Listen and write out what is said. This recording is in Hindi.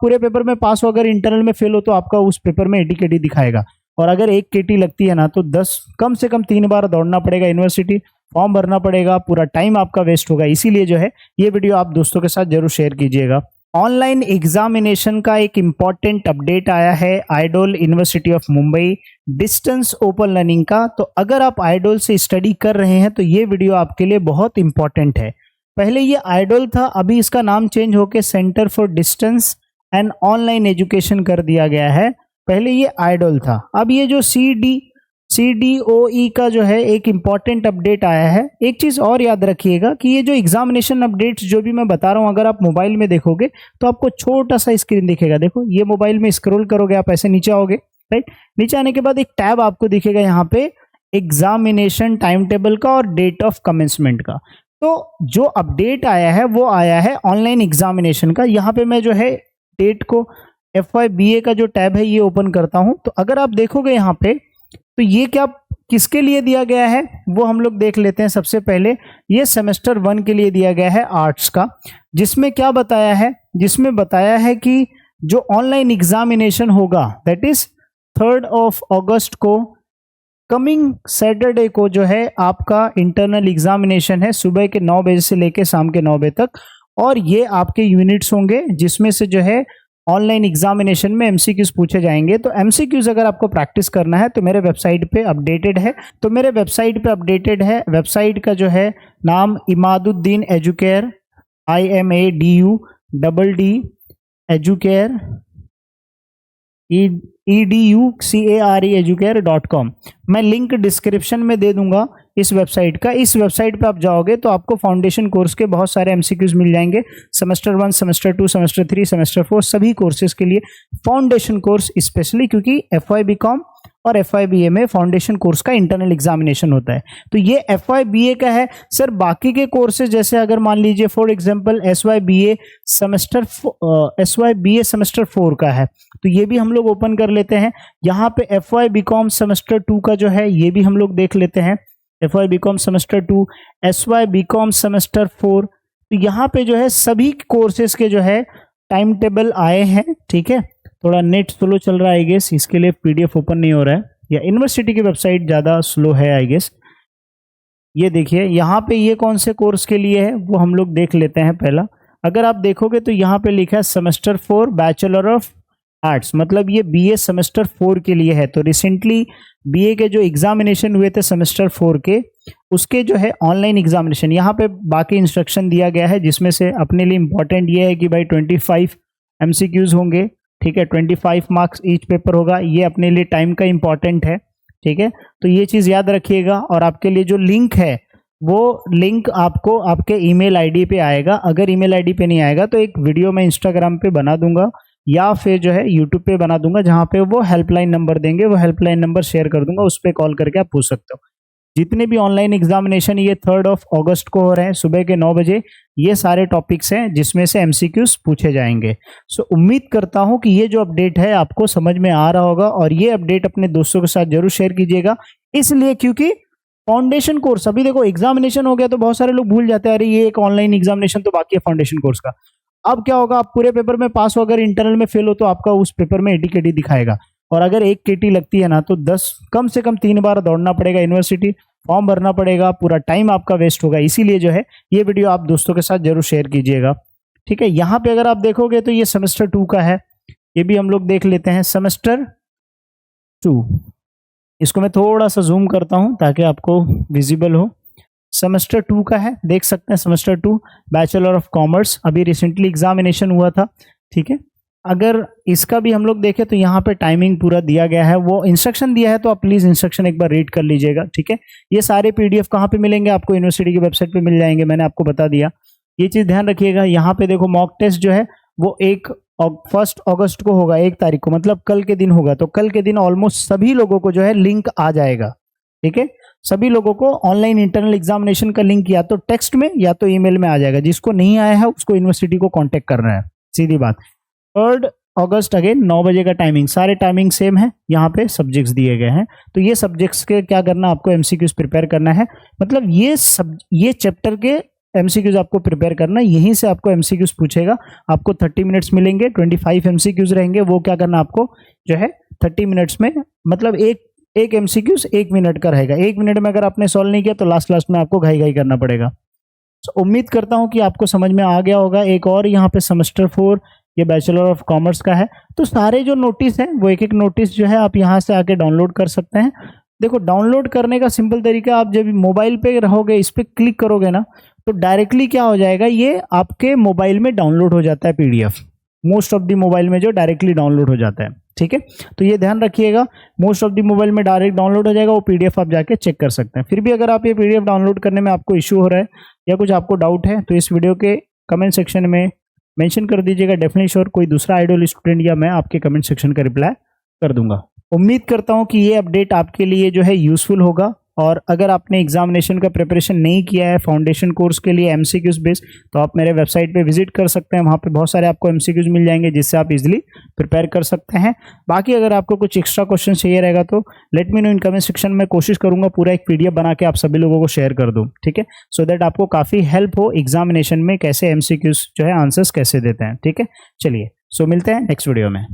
पूरे पेपर में पास हो, अगर इंटरनल में फेल हो तो आपका उस पेपर में 80 KT दिखाएगा। और अगर 1 KT लगती है ना तो 10 कम से कम 3 बार दौड़ना पड़ेगा यूनिवर्सिटी, फॉर्म भरना पड़ेगा, पूरा टाइम आपका वेस्ट होगा। इसीलिए जो है ये वीडियो आप दोस्तों के साथ जरूर शेयर कीजिएगा। ऑनलाइन एग्जामिनेशन का एक इम्पॉर्टेंट अपडेट आया है idol university of Mumbai distance open learning का। तो अगर आप आइडोल से स्टडी कर रहे हैं तो ये वीडियो आपके लिए बहुत इंपॉर्टेंट है। पहले ये आइडोल था, अभी इसका नाम चेंज होकर centre for distance and online education कर दिया गया है। पहले ये आइडोल था। अब ये जो CDOE का जो है एक इम्पॉर्टेंट अपडेट आया है। एक चीज और याद रखिएगा कि ये जो एग्जामिनेशन अपडेट्स जो भी मैं बता रहा हूं, अगर आप मोबाइल में देखोगे तो आपको छोटा सा स्क्रीन दिखेगा। देखो ये मोबाइल में स्क्रॉल करोगे आप ऐसे नीचे आओगे, राइट। नीचे आने के बाद एक टैब आपको दिखेगा यहाँ पे एग्जामिनेशन टाइम टेबल का और डेट ऑफ कमेंसमेंट का। तो जो अपडेट आया है वो आया है ऑनलाइन एग्जामिनेशन का। यहाँ पे मैं जो है डेट को FYBA का जो टैब है ये ओपन करता हूं। तो अगर आप देखोगे यहाँ पे तो ये क्या किसके लिए दिया गया है वो हम लोग देख लेते हैं। सबसे पहले ये सेमेस्टर 1 के लिए दिया गया है आर्ट्स का, जिसमें क्या बताया है, जिसमें बताया है कि जो ऑनलाइन एग्जामिनेशन होगा दैट इज 3 अगस्त को, कमिंग सैटरडे को जो है आपका इंटरनल एग्जामिनेशन है सुबह के 9 बजे से लेके शाम के 9 बजे तक। और ये आपके यूनिट्स होंगे जिसमें से जो है ऑनलाइन एग्जामिनेशन में MCQs पूछे जाएंगे। तो MCQs अगर आपको प्रैक्टिस करना है तो मेरे वेबसाइट पे अपडेटेड है। वेबसाइट का जो है नाम Imaduddin educare IMADUDD educare educare.com। मैं लिंक डिस्क्रिप्शन में दे दूंगा इस वेबसाइट का। इस वेबसाइट पे आप जाओगे तो आपको फाउंडेशन कोर्स के बहुत सारे MCQs मिल जाएंगे। सेमेस्टर 1, सेमेस्टर 2, सेमेस्टर 3, सेमेस्टर 4 सभी कोर्सेज के लिए फाउंडेशन कोर्स स्पेशली, क्योंकि FYBCom और FYBA में फाउंडेशन कोर्स का इंटरनल एग्जामिनेशन होता है। तो ये FYBA का है। सर बाकी के कोर्सेज जैसे अगर मान लीजिए फॉर एग्जांपल SYBA सेमेस्टर 4 का है तो ये भी हम लोग ओपन कर लेते हैं। यहाँ पे FYBCom सेमेस्टर 2 का जो है ये भी हम लोग देख लेते हैं। FYBCom semester 2, SYBCom semester 4। तो यहाँ पे जो है सभी कोर्सेज के जो है टाइम टेबल आए हैं, ठीक है। थोड़ा नेट स्लो चल रहा है आई गेस, इसके लिए PDF ओपन नहीं हो रहा है, या यूनिवर्सिटी की वेबसाइट ज़्यादा स्लो है आई गेस। ये देखिए यहाँ पे ये कौन से कोर्स के लिए है वो हम लोग देख लेते हैं। पहला अगर आप देखोगे तो यहाँ पे लिखा है सेमेस्टर 4 बैचलर ऑफ आर्ट्स, मतलब ये BA सेमेस्टर 4 के लिए है। तो रिसेंटली BA के जो एग्जामिनेशन हुए थे सेमेस्टर 4 के, उसके जो है ऑनलाइन एग्जामिनेशन यहाँ पे बाकी इंस्ट्रक्शन दिया गया है, जिसमें से अपने लिए इंपॉर्टेंट ये है कि भाई 25 MCQs होंगे, ठीक है। 25 मार्क्स ईच पेपर होगा, ये अपने लिए टाइम का इंपॉर्टेंट है, ठीक है। तो ये चीज़ याद रखिएगा। और आपके लिए जो लिंक है वो लिंक आपको आपके ईमेल आईडी पे आएगा। अगर ईमेल आईडी पे नहीं आएगा तो एक वीडियो मैं इंस्टाग्राम पे बना दूंगा या फिर जो है यूट्यूब पे बना दूंगा, जहाँ पे वो हेल्पलाइन नंबर देंगे, वो हेल्पलाइन नंबर शेयर कर दूंगा, उस पर कॉल करके आप पूछ सकते हो। जितने भी ऑनलाइन एग्जामिनेशन ये 3 अगस्त को हो रहे हैं सुबह के 9 बजे, ये सारे टॉपिक्स हैं जिसमें से MCQs पूछे जाएंगे। सो उम्मीद करता हूं कि ये जो अपडेट है आपको समझ में आ रहा होगा, और ये अपडेट अपने दोस्तों के साथ जरूर शेयर कीजिएगा। इसलिए क्योंकि फाउंडेशन कोर्स, अभी देखो एग्जामिनेशन हो गया तो बहुत सारे लोग भूल जाते हैं अरे ये एक ऑनलाइन एग्जामिनेशन तो बाकी है फाउंडेशन कोर्स का। अब क्या होगा, आप पूरे पेपर में पास हो, अगर इंटरनल में फेल हो तो आपका उस पेपर में 80 KT दिखाएगा। और अगर 1 KT लगती है ना तो 10 कम से कम 3 बार दौड़ना पड़ेगा यूनिवर्सिटी, फॉर्म भरना पड़ेगा, पूरा टाइम आपका वेस्ट होगा। इसीलिए जो है ये वीडियो आप दोस्तों के साथ जरूर शेयर कीजिएगा, ठीक है। यहाँ पे अगर आप देखोगे तो ये सेमेस्टर 2 का है, ये भी हम लोग देख लेते हैं। सेमेस्टर 2, इसको मैं थोड़ा सा जूम करता हूँ ताकि आपको विजिबल हो। सेमेस्टर 2 का है, देख सकते हैं सेमेस्टर 2 बैचलर ऑफ कॉमर्स, अभी रिसेंटली एग्जामिनेशन हुआ था, ठीक है। अगर इसका भी हम लोग देखें तो यहाँ पे टाइमिंग पूरा दिया गया है, वो इंस्ट्रक्शन दिया है तो आप प्लीज इंस्ट्रक्शन एक बार रीड कर लीजिएगा, ठीक है। ये सारे PDF कहाँ पे मिलेंगे आपको, यूनिवर्सिटी की वेबसाइट पे मिल जाएंगे, मैंने आपको बता दिया। ये चीज ध्यान रखिएगा। यहाँ पे देखो मॉक टेस्ट जो है वो 1 अगस्त को होगा, 1 तारीख को, मतलब कल के दिन होगा। तो कल के दिन ऑलमोस्ट सभी लोगों को जो है लिंक आ जाएगा, ठीक है। सभी लोगों को ऑनलाइन इंटरनल एग्जामिनेशन का लिंक या तो टेक्स्ट में या तो ईमेल में आ जाएगा। जिसको नहीं आया है उसको यूनिवर्सिटी को कांटेक्ट करना है, सीधी बात। 3 अगस्त अगेन 9 बजे का टाइमिंग, सारे टाइमिंग सेम है। यहाँ पे सब्जेक्ट्स दिए गए हैं, तो ये सब्जेक्ट्स के क्या करना, आपको MCQs प्रिपेयर करना है। मतलब ये चैप्टर के एमसीक्यूज आपको प्रिपेयर करना है, यहीं से आपको एमसीक्यूज पूछेगा। आपको 30 मिनट्स मिलेंगे, 25 एमसीक्यूज रहेंगे, वो क्या करना आपको जो है 30 मिनट्स में, मतलब एक एमसीक्यूज 1 मिनट का रहेगा। 1 मिनट में अगर आपने सॉल्व नहीं किया तो लास्ट में आपको घाई करना पड़ेगा। तो उम्मीद करता हूं कि आपको समझ में आ गया होगा। एक और यहाँ पे सेमेस्टर 4 ये बैचलर ऑफ कॉमर्स का है, तो सारे जो नोटिस हैं वो एक नोटिस जो है आप यहाँ से आके डाउनलोड कर सकते हैं। देखो डाउनलोड करने का सिंपल तरीका, आप जब मोबाइल पे रहोगे इस पर क्लिक करोगे ना तो डायरेक्टली क्या हो जाएगा, ये आपके मोबाइल में डाउनलोड हो जाता है PDF. Most of the mobile में जो डायरेक्टली डाउनलोड हो जाता है, ठीक है। तो ये ध्यान रखिएगा, मोस्ट ऑफ द मोबाइल में डायरेक्ट डाउनलोड हो जाएगा, वो पीडीएफ आप जाके चेक कर सकते हैं। फिर भी अगर आप ये पीडीएफ डाउनलोड करने में आपको इश्यू हो रहा है या कुछ आपको डाउट है तो इस वीडियो के कमेंट सेक्शन में मेंशन कर दीजिएगा। डेफिनेटली श्योर कोई दूसरा आइडियल स्टूडेंट या मैं आपके कमेंट सेक्शन का रिप्लाई कर दूंगा। उम्मीद करता हूं कि ये अपडेट आपके लिए जो है यूजफुल होगा। और अगर आपने एग्जामिनेशन का प्रिपरेशन नहीं किया है फाउंडेशन कोर्स के लिए एमसीक्यूज बेस्ड, तो आप मेरे वेबसाइट पे विजिट कर सकते हैं। वहाँ पे बहुत सारे आपको एमसीक्यूज मिल जाएंगे जिससे आप इजीली प्रिपेयर कर सकते हैं। बाकी अगर आपको कुछ एक्स्ट्रा क्वेश्चन चाहिए रहेगा तो let me know in comment section में, कोशिश करूंगा पूरा एक पीडीएफ बना के आप सभी लोगों को शेयर कर दूँ, ठीक है, सो दैट आपको काफ़ी हेल्प हो एग्जामिनेशन में कैसे एमसीक्यूज जो है आंसर्स कैसे देते हैं, ठीक है। चलिए, सो मिलते हैं नेक्स्ट वीडियो में।